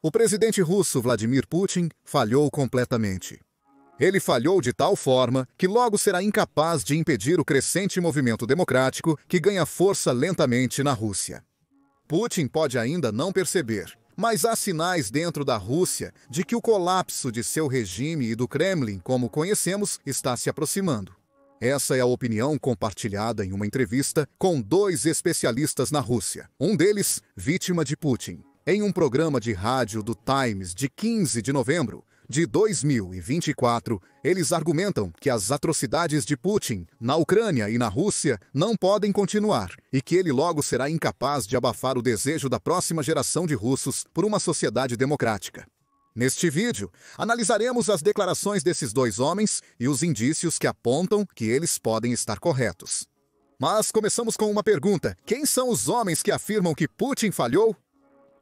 O presidente russo Vladimir Putin falhou completamente. Ele falhou de tal forma que logo será incapaz de impedir o crescente movimento democrático que ganha força lentamente na Rússia. Putin pode ainda não perceber, mas há sinais dentro da Rússia de que o colapso de seu regime e do Kremlin, como conhecemos, está se aproximando. Essa é a opinião compartilhada em uma entrevista com 2 especialistas na Rússia, um deles vítima de Putin. Em um programa de rádio do Times de 15 de novembro de 2024, eles argumentam que as atrocidades de Putin na Ucrânia e na Rússia não podem continuar e que ele logo será incapaz de abafar o desejo da próxima geração de russos por uma sociedade democrática. Neste vídeo, analisaremos as declarações desses 2 homens e os indícios que apontam que eles podem estar corretos. Mas começamos com uma pergunta: quem são os homens que afirmam que Putin falhou?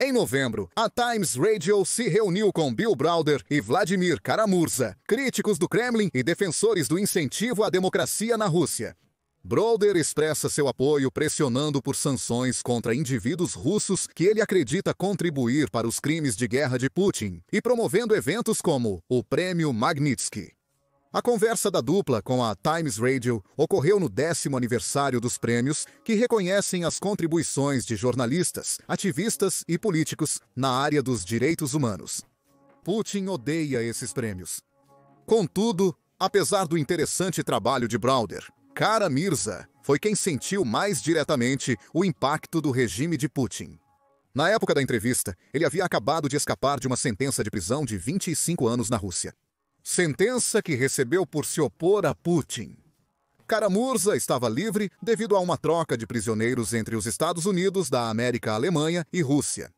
Em novembro, a Times Radio se reuniu com Bill Browder e Vladimir Kara-Murza, críticos do Kremlin e defensores do incentivo à democracia na Rússia. Browder expressa seu apoio pressionando por sanções contra indivíduos russos que ele acredita contribuir para os crimes de guerra de Putin e promovendo eventos como o Prêmio Magnitsky. A conversa da dupla com a Times Radio ocorreu no 10º aniversário dos prêmios, que reconhecem as contribuições de jornalistas, ativistas e políticos na área dos direitos humanos. Putin odeia esses prêmios. Contudo, apesar do interessante trabalho de Browder, Kara-Murza foi quem sentiu mais diretamente o impacto do regime de Putin. Na época da entrevista, ele havia acabado de escapar de uma sentença de prisão de 25 anos na Rússia. Sentença que recebeu por se opor a Putin. Kara-Murza estava livre devido a uma troca de prisioneiros entre os Estados Unidos da América, Alemanha e Rússia.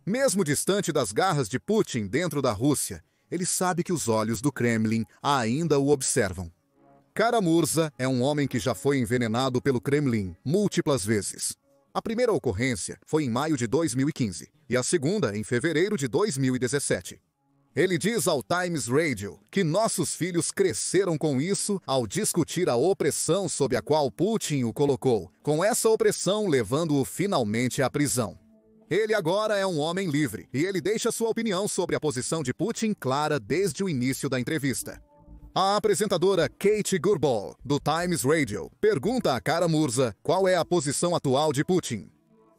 Mesmo distante das garras de Putin dentro da Rússia, ele sabe que os olhos do Kremlin ainda o observam. Kara-Murza é um homem que já foi envenenado pelo Kremlin múltiplas vezes. A primeira ocorrência foi em maio de 2015 e a segunda em fevereiro de 2017. Ele diz ao Times Radio que nossos filhos cresceram com isso ao discutir a opressão sob a qual Putin o colocou, com essa opressão levando-o finalmente à prisão. Ele agora é um homem livre e ele deixa sua opinião sobre a posição de Putin clara desde o início da entrevista. A apresentadora Kate Gurball, do Times Radio, pergunta a Kara-Murza qual é a posição atual de Putin.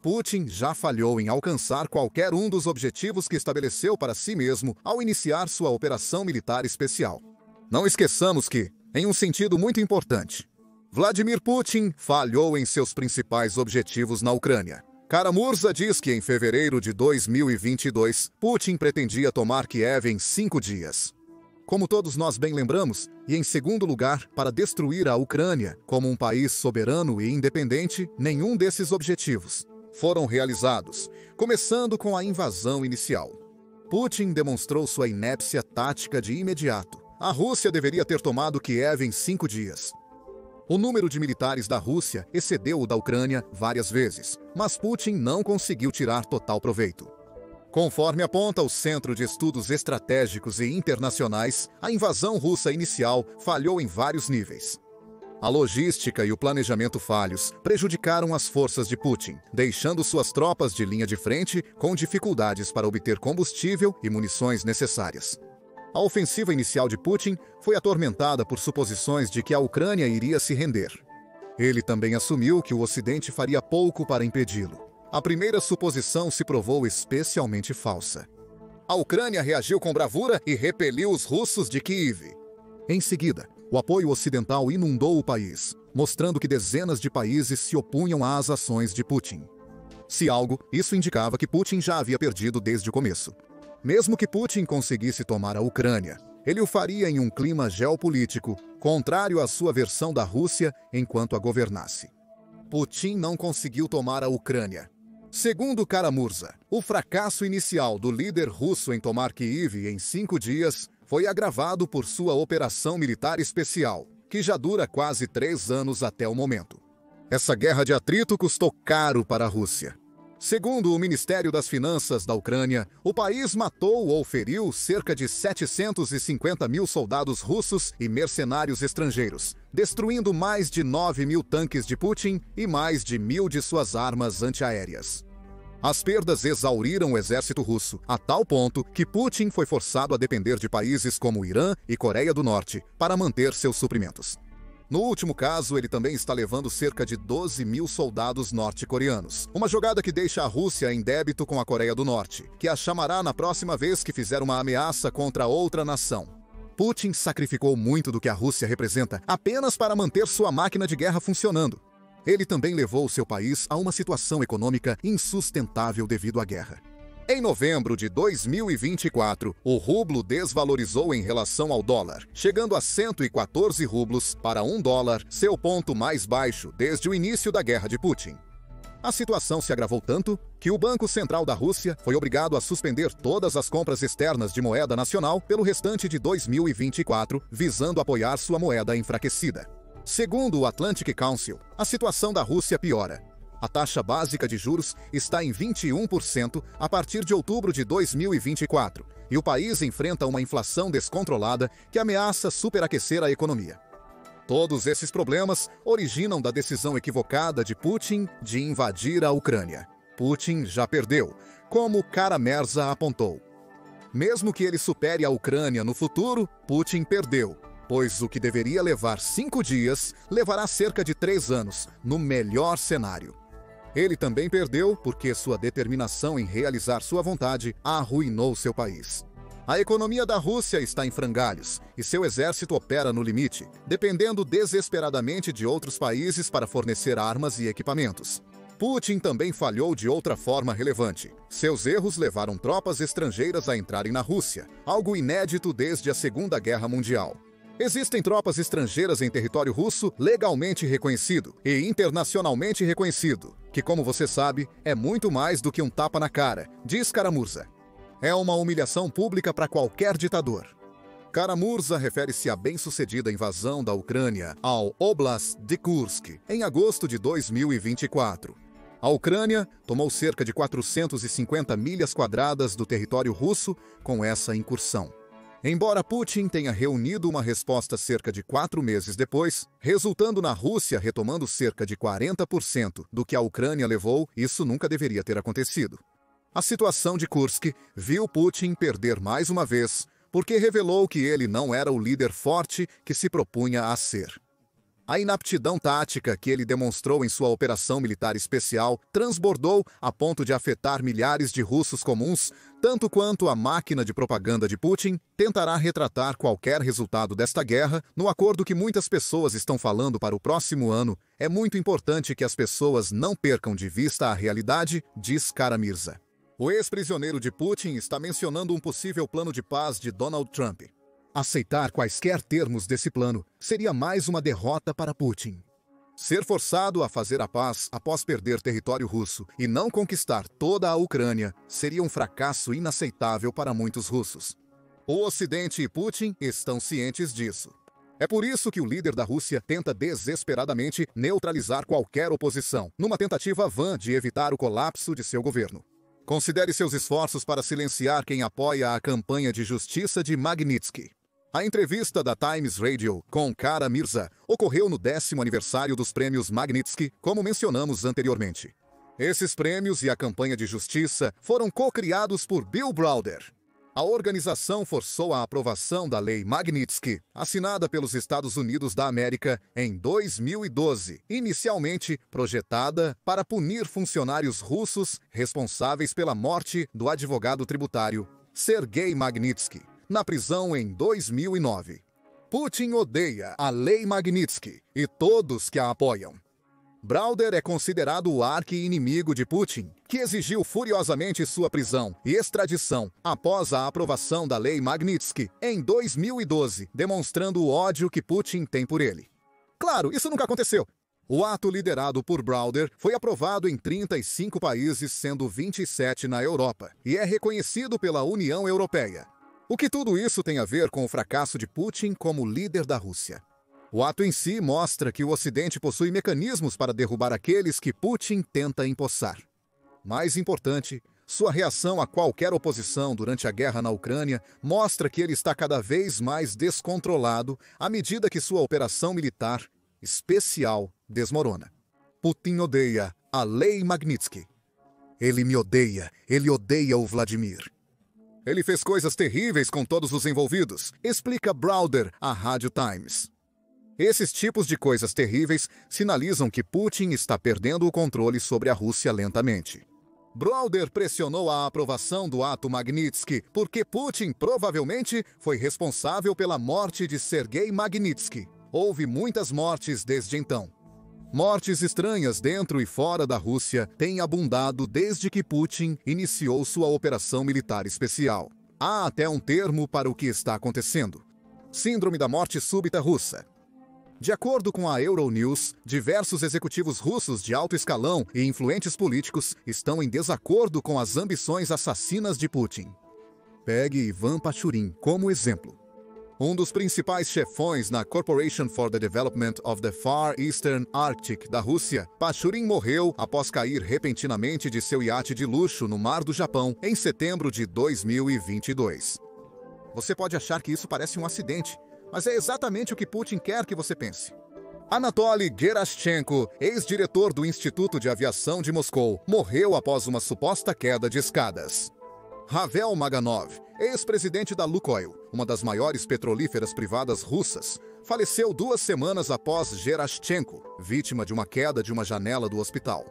Putin já falhou em alcançar qualquer um dos objetivos que estabeleceu para si mesmo ao iniciar sua operação militar especial. Não esqueçamos que, em um sentido muito importante, Vladimir Putin falhou em seus principais objetivos na Ucrânia. Kara-Murza diz que em fevereiro de 2022, Putin pretendia tomar Kiev em 5 dias. Como todos nós bem lembramos, e em segundo lugar, para destruir a Ucrânia como um país soberano e independente, nenhum desses objetivos foram realizados, começando com a invasão inicial. Putin demonstrou sua inépcia tática de imediato. A Rússia deveria ter tomado Kiev em 5 dias. O número de militares da Rússia excedeu o da Ucrânia várias vezes, mas Putin não conseguiu tirar total proveito. Conforme aponta o Centro de Estudos Estratégicos e Internacionais, a invasão russa inicial falhou em vários níveis. A logística e o planejamento falhos prejudicaram as forças de Putin, deixando suas tropas de linha de frente com dificuldades para obter combustível e munições necessárias. A ofensiva inicial de Putin foi atormentada por suposições de que a Ucrânia iria se render. Ele também assumiu que o Ocidente faria pouco para impedi-lo. A primeira suposição se provou especialmente falsa. A Ucrânia reagiu com bravura e repeliu os russos de Kiev. Em seguida, o apoio ocidental inundou o país, mostrando que dezenas de países se opunham às ações de Putin. Se algo, isso indicava que Putin já havia perdido desde o começo. Mesmo que Putin conseguisse tomar a Ucrânia, ele o faria em um clima geopolítico contrário à sua versão da Rússia enquanto a governasse. Putin não conseguiu tomar a Ucrânia. Segundo Kara-Murza, o fracasso inicial do líder russo em tomar Kiev em 5 dias foi agravado por sua operação militar especial, que já dura quase 3 anos até o momento. Essa guerra de atrito custou caro para a Rússia. Segundo o Ministério das Finanças da Ucrânia, o país matou ou feriu cerca de 750 mil soldados russos e mercenários estrangeiros, destruindo mais de 9 mil tanques de Putin e mais de 1.000 de suas armas antiaéreas. As perdas exauriram o exército russo, a tal ponto que Putin foi forçado a depender de países como Irã e Coreia do Norte para manter seus suprimentos. No último caso, ele também está levando cerca de 12 mil soldados norte-coreanos. Uma jogada que deixa a Rússia em débito com a Coreia do Norte, que a chamará na próxima vez que fizer uma ameaça contra outra nação. Putin sacrificou muito do que a Rússia representa apenas para manter sua máquina de guerra funcionando. Ele também levou seu país a uma situação econômica insustentável devido à guerra. Em novembro de 2024, o rublo desvalorizou em relação ao dólar, chegando a 114 rublos para $1, seu ponto mais baixo desde o início da guerra de Putin. A situação se agravou tanto que o Banco Central da Rússia foi obrigado a suspender todas as compras externas de moeda nacional pelo restante de 2024, visando apoiar sua moeda enfraquecida. Segundo o Atlantic Council, a situação da Rússia piora. A taxa básica de juros está em 21% a partir de outubro de 2024, e o país enfrenta uma inflação descontrolada que ameaça superaquecer a economia. Todos esses problemas originam da decisão equivocada de Putin de invadir a Ucrânia. Putin já perdeu, como Kara-Murza apontou. Mesmo que ele supere a Ucrânia no futuro, Putin perdeu, pois o que deveria levar 5 dias levará cerca de 3 anos, no melhor cenário. Ele também perdeu porque sua determinação em realizar sua vontade arruinou seu país. A economia da Rússia está em frangalhos e seu exército opera no limite, dependendo desesperadamente de outros países para fornecer armas e equipamentos. Putin também falhou de outra forma relevante. Seus erros levaram tropas estrangeiras a entrarem na Rússia, algo inédito desde a Segunda Guerra Mundial. Existem tropas estrangeiras em território russo legalmente reconhecido e internacionalmente reconhecido, que, como você sabe, é muito mais do que um tapa na cara, diz Kara-Murza. É uma humilhação pública para qualquer ditador. Kara-Murza refere-se à bem-sucedida invasão da Ucrânia ao Oblast de Kursk em agosto de 2024. A Ucrânia tomou cerca de 450 milhas quadradas do território russo com essa incursão. Embora Putin tenha reunido uma resposta cerca de 4 meses depois, resultando na Rússia retomando cerca de 40% do que a Ucrânia levou, isso nunca deveria ter acontecido. A situação de Kursk viu Putin perder mais uma vez, porque revelou que ele não era o líder forte que se propunha a ser. A inaptidão tática que ele demonstrou em sua operação militar especial transbordou a ponto de afetar milhares de russos comuns, tanto quanto a máquina de propaganda de Putin tentará retratar qualquer resultado desta guerra no acordo que muitas pessoas estão falando para o próximo ano. É muito importante que as pessoas não percam de vista a realidade, diz Kara-Murza. O ex-prisioneiro de Putin está mencionando um possível plano de paz de Donald Trump. Aceitar quaisquer termos desse plano seria mais uma derrota para Putin. Ser forçado a fazer a paz após perder território russo e não conquistar toda a Ucrânia seria um fracasso inaceitável para muitos russos. O Ocidente e Putin estão cientes disso. É por isso que o líder da Rússia tenta desesperadamente neutralizar qualquer oposição, numa tentativa vã de evitar o colapso de seu governo. Considere seus esforços para silenciar quem apoia a campanha de justiça de Magnitsky. A entrevista da Times Radio com Kara-Murza ocorreu no 10º aniversário dos prêmios Magnitsky, como mencionamos anteriormente. Esses prêmios e a campanha de justiça foram co-criados por Bill Browder. A organização forçou a aprovação da Lei Magnitsky, assinada pelos Estados Unidos da América em 2012, inicialmente projetada para punir funcionários russos responsáveis pela morte do advogado tributário Sergei Magnitsky, na prisão em 2009. Putin odeia a Lei Magnitsky e todos que a apoiam. Browder é considerado o arqui-inimigo de Putin, que exigiu furiosamente sua prisão e extradição após a aprovação da Lei Magnitsky em 2012, demonstrando o ódio que Putin tem por ele. Claro, isso nunca aconteceu. O ato liderado por Browder foi aprovado em 35 países, sendo 27 na Europa, e é reconhecido pela União Europeia. O que tudo isso tem a ver com o fracasso de Putin como líder da Rússia? O ato em si mostra que o Ocidente possui mecanismos para derrubar aqueles que Putin tenta empossar. Mais importante, sua reação a qualquer oposição durante a guerra na Ucrânia mostra que ele está cada vez mais descontrolado à medida que sua operação militar especial desmorona. Putin odeia a Lei Magnitsky. Ele me odeia. Ele odeia o Vladimir. Ele fez coisas terríveis com todos os envolvidos, explica Browder à Rádio Times. Esses tipos de coisas terríveis sinalizam que Putin está perdendo o controle sobre a Rússia lentamente. Browder pressionou a aprovação do ato Magnitsky porque Putin provavelmente foi responsável pela morte de Sergei Magnitsky. Houve muitas mortes desde então. Mortes estranhas dentro e fora da Rússia têm abundado desde que Putin iniciou sua operação militar especial. Há até um termo para o que está acontecendo: Síndrome da morte súbita russa. De acordo com a Euronews, diversos executivos russos de alto escalão e influentes políticos estão em desacordo com as ambições assassinas de Putin. Pegue Ivan Pachurin como exemplo. Um dos principais chefões na Corporation for the Development of the Far Eastern Arctic da Rússia, Pachurin morreu após cair repentinamente de seu iate de luxo no Mar do Japão em setembro de 2022. Você pode achar que isso parece um acidente, mas é exatamente o que Putin quer que você pense. Anatoly Gerashchenko, ex-diretor do Instituto de Aviação de Moscou, morreu após uma suposta queda de escadas. Ravel Maganov, ex-presidente da Lukoil, uma das maiores petrolíferas privadas russas, faleceu 2 semanas após Gerashchenko, vítima de uma queda de uma janela do hospital.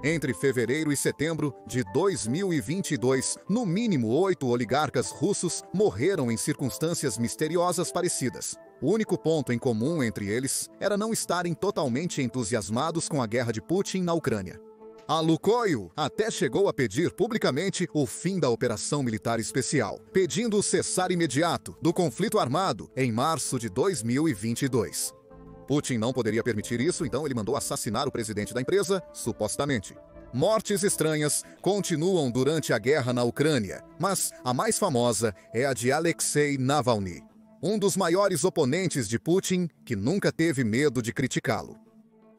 Entre fevereiro e setembro de 2022, no mínimo 8 oligarcas russos morreram em circunstâncias misteriosas parecidas. O único ponto em comum entre eles era não estarem totalmente entusiasmados com a guerra de Putin na Ucrânia. A Lukoil até chegou a pedir publicamente o fim da operação militar especial, pedindo o cessar imediato do conflito armado em março de 2022. Putin não poderia permitir isso, então ele mandou assassinar o presidente da empresa, supostamente. Mortes estranhas continuam durante a guerra na Ucrânia, mas a mais famosa é a de Alexei Navalny, um dos maiores oponentes de Putin que nunca teve medo de criticá-lo.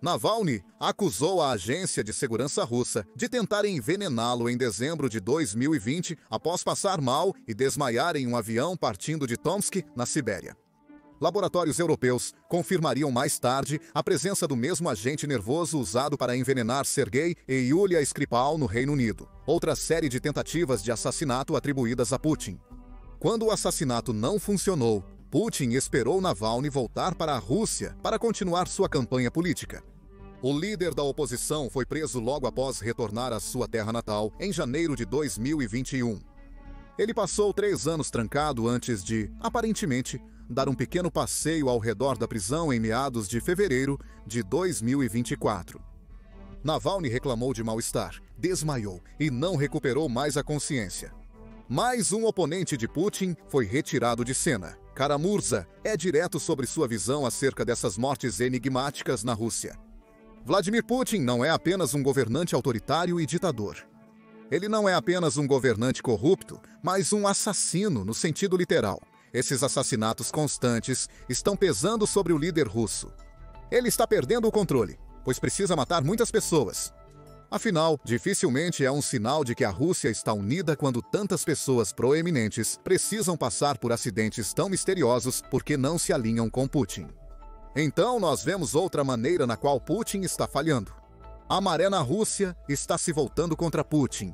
Navalny acusou a agência de segurança russa de tentar envenená-lo em dezembro de 2020 após passar mal e desmaiar em um avião partindo de Tomsk, na Sibéria. Laboratórios europeus confirmariam mais tarde a presença do mesmo agente nervoso usado para envenenar Sergei e Yulia Skripal no Reino Unido, outra série de tentativas de assassinato atribuídas a Putin. Quando o assassinato não funcionou, Putin esperou Navalny voltar para a Rússia para continuar sua campanha política. O líder da oposição foi preso logo após retornar à sua terra natal, em janeiro de 2021. Ele passou 3 anos trancado antes de, aparentemente, dar um pequeno passeio ao redor da prisão em meados de fevereiro de 2024. Navalny reclamou de mal-estar, desmaiou e não recuperou mais a consciência. Mais um oponente de Putin foi retirado de cena. Kara-Murza é direto sobre sua visão acerca dessas mortes enigmáticas na Rússia. Vladimir Putin não é apenas um governante autoritário e ditador. Ele não é apenas um governante corrupto, mas um assassino no sentido literal. Esses assassinatos constantes estão pesando sobre o líder russo. Ele está perdendo o controle, pois precisa matar muitas pessoas. Afinal, dificilmente é um sinal de que a Rússia está unida quando tantas pessoas proeminentes precisam passar por acidentes tão misteriosos porque não se alinham com Putin. Então nós vemos outra maneira na qual Putin está falhando. A maré na Rússia está se voltando contra Putin.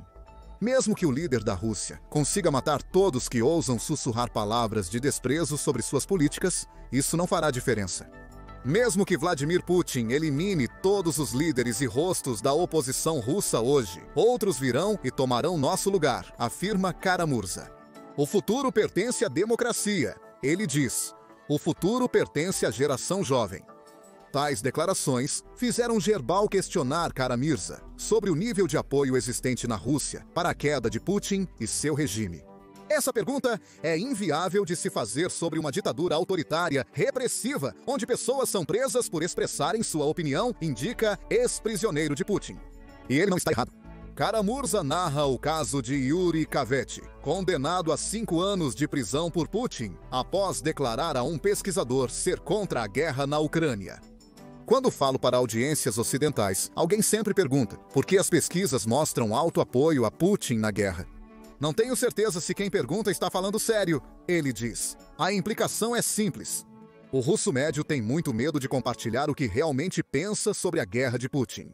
Mesmo que o líder da Rússia consiga matar todos que ousam sussurrar palavras de desprezo sobre suas políticas, isso não fará diferença. Mesmo que Vladimir Putin elimine todos os líderes e rostos da oposição russa hoje, outros virão e tomarão nosso lugar, afirma Kara-Murza. O futuro pertence à democracia, ele diz. O futuro pertence à geração jovem. Tais declarações fizeram Gerbal questionar Kara-Murza sobre o nível de apoio existente na Rússia para a queda de Putin e seu regime. Essa pergunta é inviável de se fazer sobre uma ditadura autoritária, repressiva, onde pessoas são presas por expressarem sua opinião, indica ex-prisioneiro de Putin. E ele não está errado. Kara-Murza narra o caso de Yuri Kavety, condenado a 5 anos de prisão por Putin, após declarar a um pesquisador ser contra a guerra na Ucrânia. Quando falo para audiências ocidentais, alguém sempre pergunta por que as pesquisas mostram alto apoio a Putin na guerra. Não tenho certeza se quem pergunta está falando sério, ele diz. A implicação é simples. O russo médio tem muito medo de compartilhar o que realmente pensa sobre a guerra de Putin.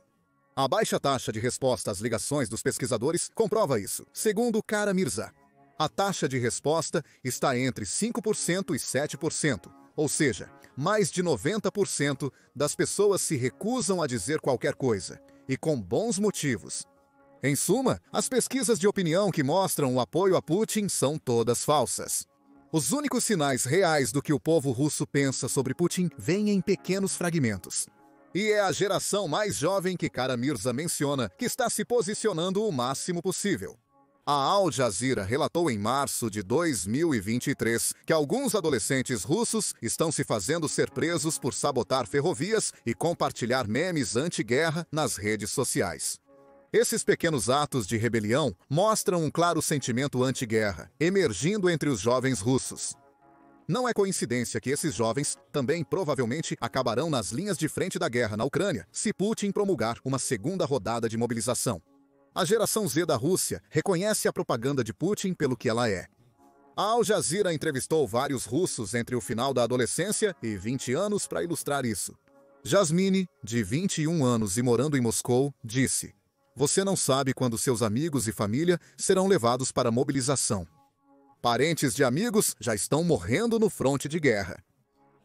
A baixa taxa de resposta às ligações dos pesquisadores comprova isso. Segundo Kara-Mirza, a taxa de resposta está entre 5% e 7%, ou seja, mais de 90% das pessoas se recusam a dizer qualquer coisa, e com bons motivos. Em suma, as pesquisas de opinião que mostram o apoio a Putin são todas falsas. Os únicos sinais reais do que o povo russo pensa sobre Putin vêm em pequenos fragmentos. E é a geração mais jovem que Kara-Mirza menciona que está se posicionando o máximo possível. A Al Jazeera relatou em março de 2023 que alguns adolescentes russos estão se fazendo ser presos por sabotar ferrovias e compartilhar memes anti-guerra nas redes sociais. Esses pequenos atos de rebelião mostram um claro sentimento anti-guerra, emergindo entre os jovens russos. Não é coincidência que esses jovens também provavelmente acabarão nas linhas de frente da guerra na Ucrânia se Putin promulgar uma segunda rodada de mobilização. A geração Z da Rússia reconhece a propaganda de Putin pelo que ela é. A Al Jazeera entrevistou vários russos entre o final da adolescência e 20 anos para ilustrar isso. Jasmine, de 21 anos e morando em Moscou, disse: "Você não sabe quando seus amigos e família serão levados para a mobilização. Parentes de amigos já estão morrendo no fronte de guerra."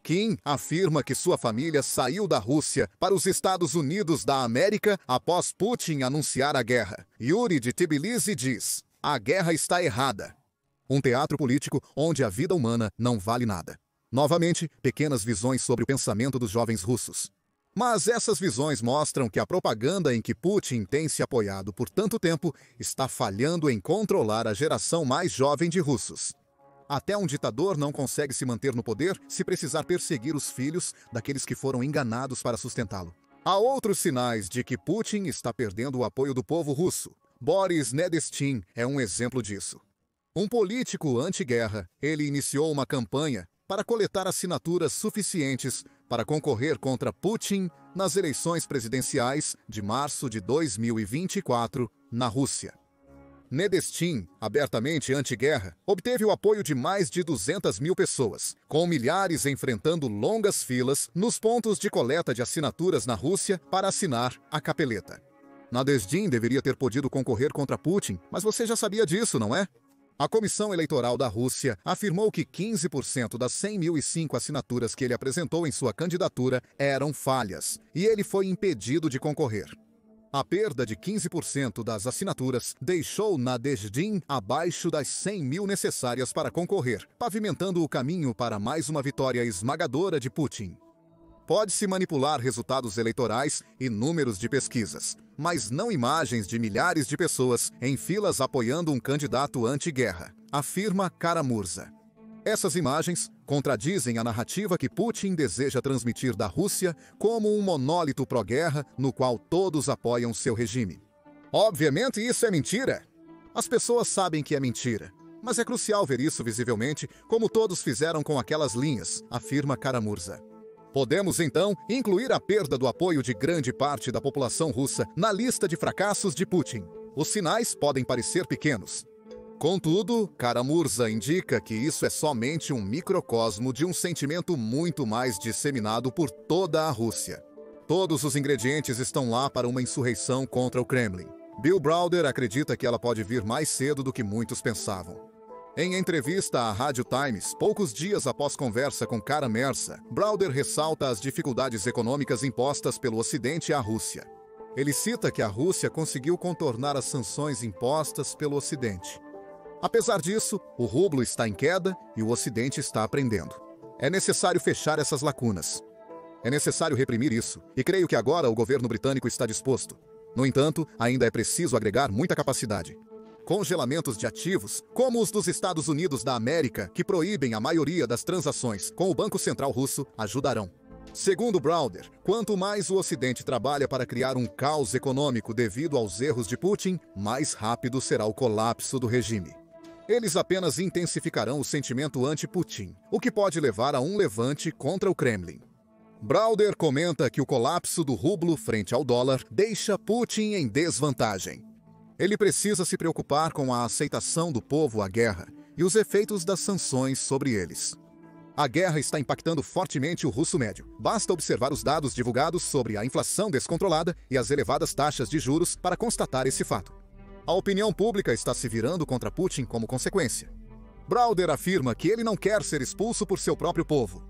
Kim afirma que sua família saiu da Rússia para os Estados Unidos da América após Putin anunciar a guerra. Yuri, de Tbilisi, diz: "A guerra está errada." Um teatro político onde a vida humana não vale nada. Novamente, pequenas visões sobre o pensamento dos jovens russos. Mas essas visões mostram que a propaganda em que Putin tem se apoiado por tanto tempo está falhando em controlar a geração mais jovem de russos. Até um ditador não consegue se manter no poder se precisar perseguir os filhos daqueles que foram enganados para sustentá-lo. Há outros sinais de que Putin está perdendo o apoio do povo russo. Boris Nedestin é um exemplo disso. Um político anti-guerra, ele iniciou uma campanha para coletar assinaturas suficientes para concorrer contra Putin nas eleições presidenciais de março de 2024 na Rússia. Nedestin, abertamente anti-guerra, obteve o apoio de mais de 200 mil pessoas, com milhares enfrentando longas filas nos pontos de coleta de assinaturas na Rússia para assinar a capeleta. Nedestin deveria ter podido concorrer contra Putin, mas você já sabia disso, não é? A Comissão Eleitoral da Rússia afirmou que 15% das 100.005 assinaturas que ele apresentou em sua candidatura eram falhas, e ele foi impedido de concorrer. A perda de 15% das assinaturas deixou Nadezhdin abaixo das 100 mil necessárias para concorrer, pavimentando o caminho para mais uma vitória esmagadora de Putin. Pode-se manipular resultados eleitorais e números de pesquisas, mas não imagens de milhares de pessoas em filas apoiando um candidato anti-guerra, afirma Kara-Mirza. Essas imagens contradizem a narrativa que Putin deseja transmitir da Rússia como um monólito pró-guerra no qual todos apoiam seu regime. Obviamente isso é mentira. As pessoas sabem que é mentira, mas é crucial ver isso visivelmente, como todos fizeram com aquelas linhas, afirma Kara-Mirza. Podemos, então, incluir a perda do apoio de grande parte da população russa na lista de fracassos de Putin. Os sinais podem parecer pequenos. Contudo, Kara-Mirza indica que isso é somente um microcosmo de um sentimento muito mais disseminado por toda a Rússia. Todos os ingredientes estão lá para uma insurreição contra o Kremlin. Bill Browder acredita que ela pode vir mais cedo do que muitos pensavam. Em entrevista à Rádio Times, poucos dias após conversa com Kara-Mirza, Browder ressalta as dificuldades econômicas impostas pelo Ocidente à Rússia. Ele cita que a Rússia conseguiu contornar as sanções impostas pelo Ocidente. Apesar disso, o rublo está em queda e o Ocidente está aprendendo. É necessário fechar essas lacunas. É necessário reprimir isso, e creio que agora o governo britânico está disposto. No entanto, ainda é preciso agregar muita capacidade. Congelamentos de ativos, como os dos Estados Unidos da América, que proíbem a maioria das transações com o Banco Central Russo, ajudarão. Segundo Browder, quanto mais o Ocidente trabalha para criar um caos econômico devido aos erros de Putin, mais rápido será o colapso do regime. Eles apenas intensificarão o sentimento anti-Putin, o que pode levar a um levante contra o Kremlin. Browder comenta que o colapso do rublo frente ao dólar deixa Putin em desvantagem. Ele precisa se preocupar com a aceitação do povo à guerra e os efeitos das sanções sobre eles. A guerra está impactando fortemente o russo médio. Basta observar os dados divulgados sobre a inflação descontrolada e as elevadas taxas de juros para constatar esse fato. A opinião pública está se virando contra Putin como consequência. Browder afirma que ele não quer ser expulso por seu próprio povo.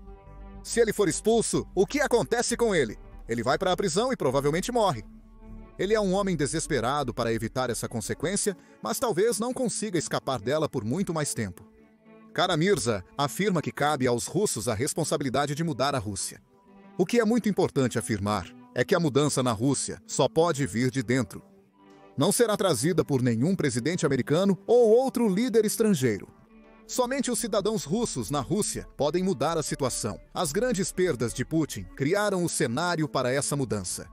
Se ele for expulso, o que acontece com ele? Ele vai para a prisão e provavelmente morre. Ele é um homem desesperado para evitar essa consequência, mas talvez não consiga escapar dela por muito mais tempo. Kara-Murza afirma que cabe aos russos a responsabilidade de mudar a Rússia. O que é muito importante afirmar é que a mudança na Rússia só pode vir de dentro. Não será trazida por nenhum presidente americano ou outro líder estrangeiro. Somente os cidadãos russos na Rússia podem mudar a situação. As grandes perdas de Putin criaram o cenário para essa mudança.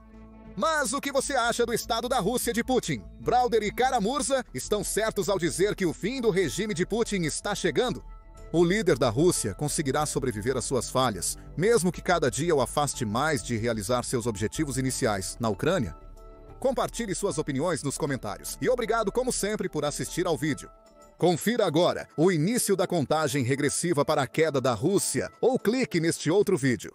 Mas o que você acha do estado da Rússia de Putin? Browder e Kara-Murza estão certos ao dizer que o fim do regime de Putin está chegando? O líder da Rússia conseguirá sobreviver às suas falhas, mesmo que cada dia o afaste mais de realizar seus objetivos iniciais na Ucrânia? Compartilhe suas opiniões nos comentários. E obrigado, como sempre, por assistir ao vídeo. Confira agora o início da contagem regressiva para a queda da Rússia ou clique neste outro vídeo.